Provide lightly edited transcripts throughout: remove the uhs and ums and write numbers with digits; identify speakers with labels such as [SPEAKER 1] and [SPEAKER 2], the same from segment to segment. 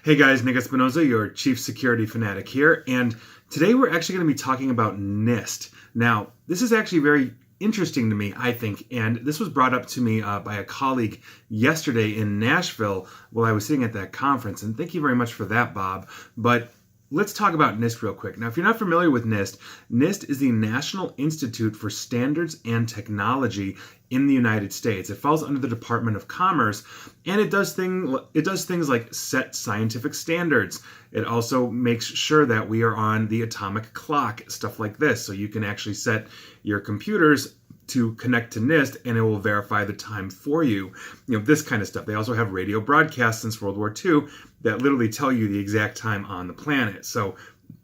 [SPEAKER 1] Hey guys, Nick Espinoza, your Chief Security Fanatic here, and today we're actually going to be talking about NIST. Now, this is actually very interesting to me, I think, and this was brought up to me by a colleague yesterday in Nashville while I was sitting at that conference, and thank you very much for that, Bob. But let's talk about NIST real quick. Now, if you're not familiar with NIST, NIST is the National Institute for Standards and Technology in the United States. It falls under the Department of Commerce, and it does things like set scientific standards. It also makes sure that we are on the atomic clock, stuff like this. So you can actually set your computers to connect to NIST, and it will verify the time for you. This kind of stuff. They also have radio broadcasts since World War II that literally tell you the exact time on the planet. So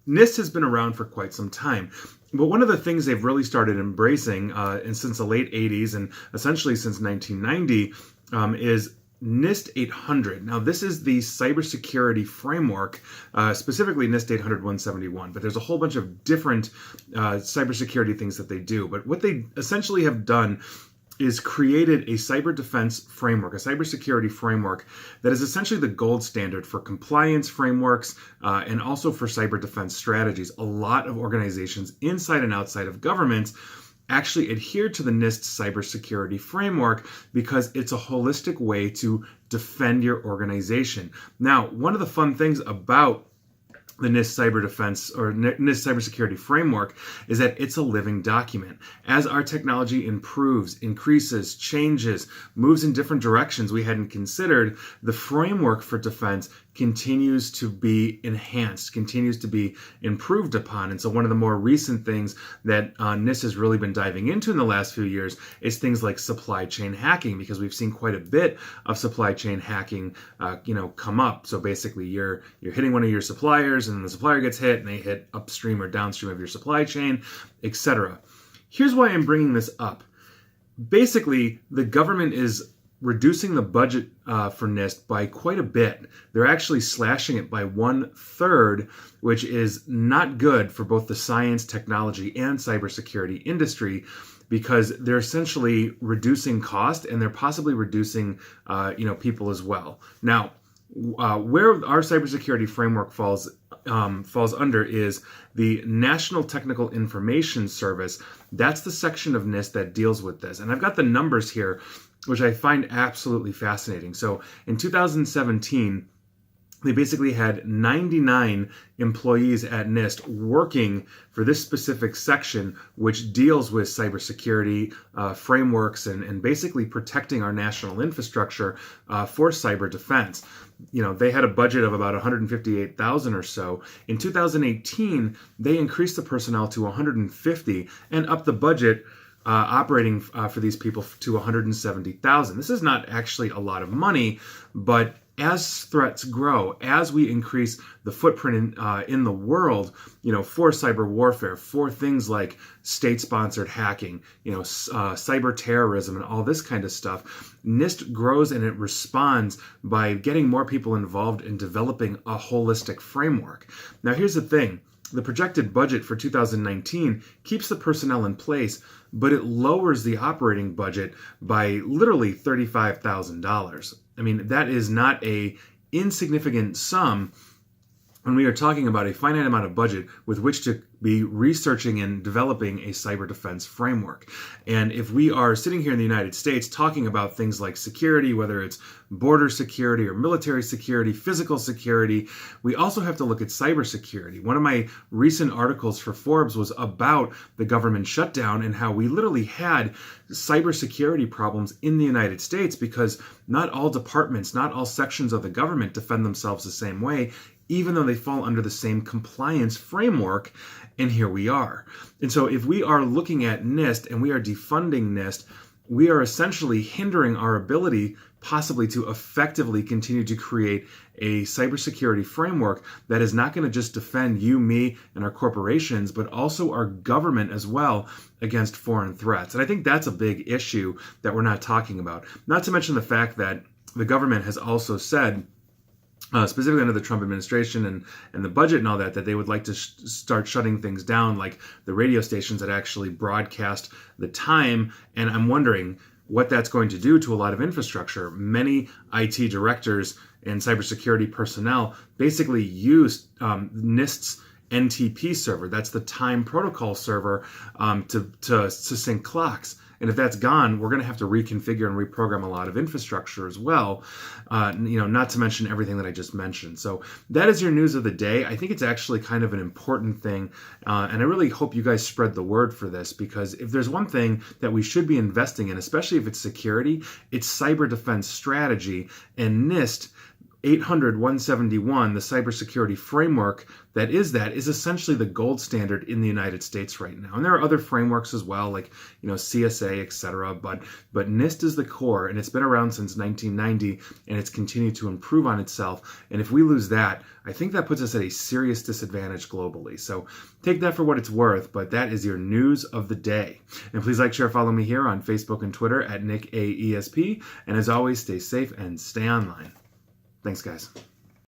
[SPEAKER 1] NIST has been around for quite some time. But one of the things they've really started embracing and since the late 80s and essentially since 1990 is NIST 800. Now, this is the cybersecurity framework, specifically NIST 800-171, but there's a whole bunch of different cybersecurity things that they do. But what they essentially have done is created a cyber defense framework, a cybersecurity framework that is essentially the gold standard for compliance frameworks and also for cyber defense strategies. A lot of organizations inside and outside of governments actually adhere to the NIST cybersecurity framework because it's a holistic way to defend your organization. Now, one of the fun things about the NIST cyber defense or NIST cybersecurity framework is that it's a living document. As our technology improves, increases, changes, moves in different directions we hadn't considered, the framework for defense continues to be enhanced, continues to be improved upon. And so one of the more recent things that NIST has really been diving into in the last few years is things like supply chain hacking, because we've seen quite a bit of supply chain hacking come up. So basically you're hitting one of your suppliers and the supplier gets hit and they hit upstream or downstream of your supply chain, etc. Here's why I'm bringing this up. Basically, the government is reducing the budget for NIST by quite a bit. They're actually slashing it by 1/3, which is not good for both the science, technology, and cybersecurity industry, because they're essentially reducing cost and they're possibly reducing people as well. Now, where our cybersecurity framework falls under is the National Technical Information Service. That's the section of NIST that deals with this. And I've got the numbers here, which I find absolutely fascinating. So in 2017, they basically had 99 employees at NIST working for this specific section, which deals with cybersecurity frameworks and basically protecting our national infrastructure for cyber defense. They had a budget of about 158,000 or so. In 2018, they increased the personnel to 150 and upped the budget operating for these people to 170,000. This is not actually a lot of money, but as threats grow, as we increase the footprint in the world, for cyber warfare, for things like state-sponsored hacking, cyber terrorism, and all this kind of stuff, NIST grows and it responds by getting more people involved in developing a holistic framework. Now, here's the thing. The projected budget for 2019 keeps the personnel in place, but it lowers the operating budget by literally $35,000. I mean, that is not a insignificant sum when we are talking about a finite amount of budget with which to be researching and developing a cyber defense framework. And if we are sitting here in the United States talking about things like security, whether it's border security or military security, physical security, we also have to look at cybersecurity. One of my recent articles for Forbes was about the government shutdown and how we literally had cybersecurity problems in the United States because not all departments, not all sections of the government defend themselves the same way, even though they fall under the same compliance framework, and here we are. And so if we are looking at NIST and we are defunding NIST, we are essentially hindering our ability possibly to effectively continue to create a cybersecurity framework that is not going to just defend you, me, and our corporations, but also our government as well against foreign threats. And I think that's a big issue that we're not talking about. Not to mention the fact that the government has also said, specifically under the Trump administration and the budget and all that they would like to start shutting things down, like the radio stations that actually broadcast the time. And I'm wondering what that's going to do to a lot of infrastructure. Many IT directors and cybersecurity personnel basically use NIST's NTP server. That's the time protocol server to sync clocks. And if that's gone, we're going to have to reconfigure and reprogram a lot of infrastructure as well, not to mention everything that I just mentioned. So that is your news of the day. I think it's actually kind of an important thing, and I really hope you guys spread the word for this, because if there's one thing that we should be investing in, especially if it's security, it's cyber defense strategy. And NIST 800-171, the cybersecurity framework that is essentially the gold standard in the United States right now. And there are other frameworks as well, like CSA, etc. But NIST is the core, and it's been around since 1990, and it's continued to improve on itself. And if we lose that, I think that puts us at a serious disadvantage globally. So take that for what it's worth, but that is your news of the day. And please like, share, follow me here on Facebook and Twitter at NickAESP. And as always, stay safe and stay online. Thanks, guys.